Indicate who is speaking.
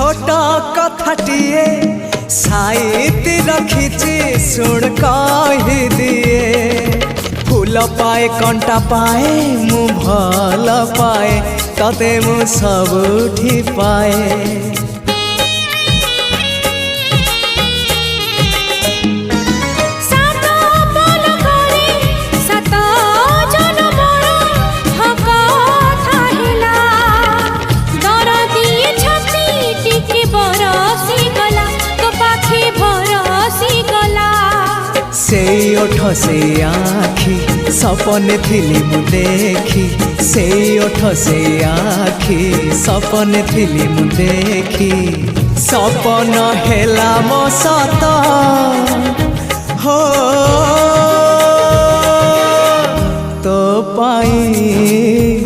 Speaker 1: छोट कथाटिए साइती रखिछि सुन कहि दिए फूल पाए कंटा पाए मु भल पाए तते मु सबुठी पाए से ओठ से आखी सपने थिली मु देखी से ओठ से आखी सपने थिली मु देखी सपन हेला मो सत हो तो पाई